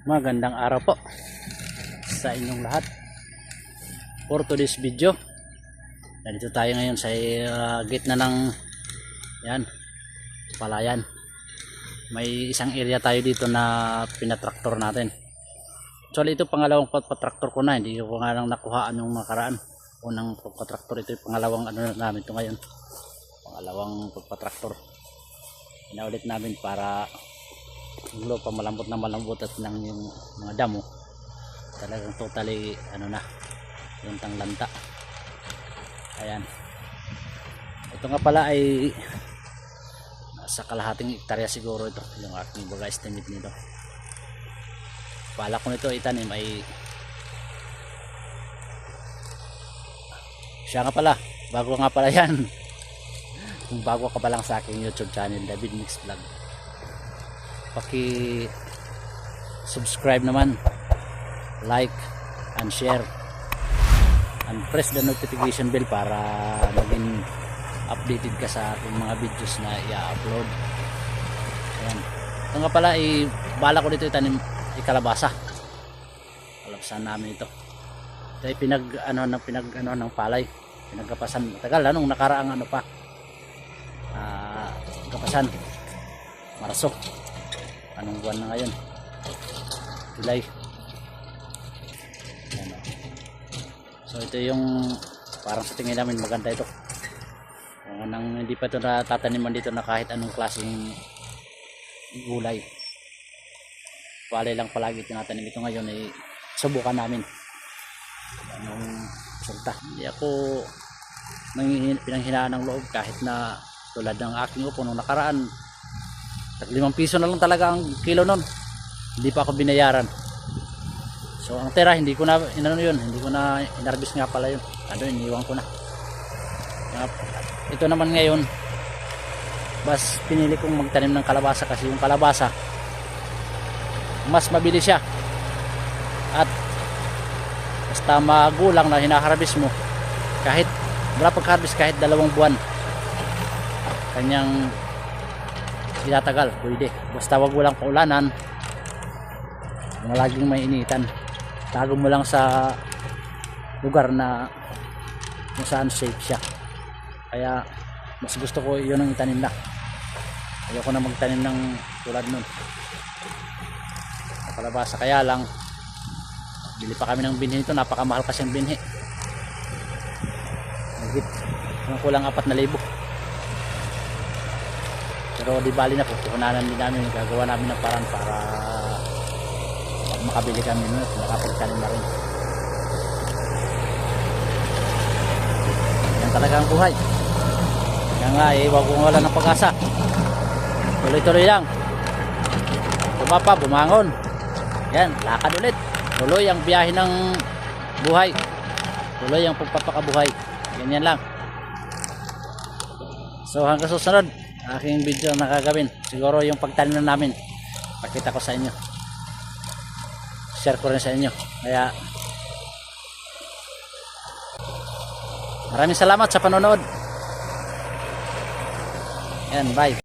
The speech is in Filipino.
Magandang araw po sa inyong lahat. For today's video, nandito tayo ngayon sa gitna ng yan, palayan. May isang area tayo dito na pinatraktor natin. Actually ito pangalawang pagpatraktor ko na, hindi ko nga lang nakuhaan yung nakaraan. Unang pagpatraktor, ito yung pangalawang ano namin ito ngayon. Pangalawang pagpatraktor. Inaulit namin para yung lupa malambot na malambot at nang yung mga damo talagang totally ano na yung tanglanta. Ayan, ito nga pala ay nasa kalahating hektarya siguro ito yung aking baga estimate nito. Pala ko nito itanim ay siya nga pala, bago nga pala yan kung bago ka pa lang sa aking YouTube channel David Mix Vlog, paki subscribe naman, like and share and press the notification bell para maging updated ka sa ating mga videos na i-upload. Ayan, ito nga pala bala ko dito itanim kalabasa. Kalabasan namin ito ay pinag ng palay, pinagkapasan tagal anong nakaraang ano pa kapasan Marso. Anong buwan na ngayon? July. Ayan. So ito yung parang sa tingin namin maganda ito. Kung hindi pa ito natataniman dito na kahit anong klaseng gulay. Palay lang palagi tinatanim ito ngayon ay subukan namin. Anong resulta. Hindi ako pinanghinaan ng loob kahit na tulad ng aking upo nung nakaraan. 5 piso na lang talaga ang kilo nun, hindi pa ako binayaran. So ang tira hindi ko na hindi ko na inarbis nga pala yun, iniwan ko na. Ito naman ngayon bas pinili kong magtanim ng kalabasa kasi yung kalabasa mas mabilis siya at basta magulang na hinaharbis mo kahit wala pag-harvest kahit 2 buwan kanyang tinatagal, pwede. Basta wag walang paulanan, laging may initan. Tago mo lang sa lugar na kung saan safe siya. Kaya mas gusto ko yun ang itanim na. Ayoko na magtanim ng tulad nun sa kalabasa. Kaya lang bili pa kami ng binhi nito, napakamahal kasi ang binhi. Kulang 4,000. Pero di bali na, pupunanan din namin, gagawa namin ng paraan para pag makabili kami nun at makapagtanim na rin. Yan talaga ang buhay. Kaya nga huwag kong wala ng pag-asa, tuloy-tuloy lang, bumapa, bumangon, yan, lakad ulit, tuloy ang biyahe ng buhay, tuloy ang pagpapakabuhay, ganyan lang. So hanggang susunod aking video na gagawin, siguro yung pagtanim na namin pakita ko sa inyo, share ko rin sa inyo. Kaya maraming salamat sa panonood. Yan, bye.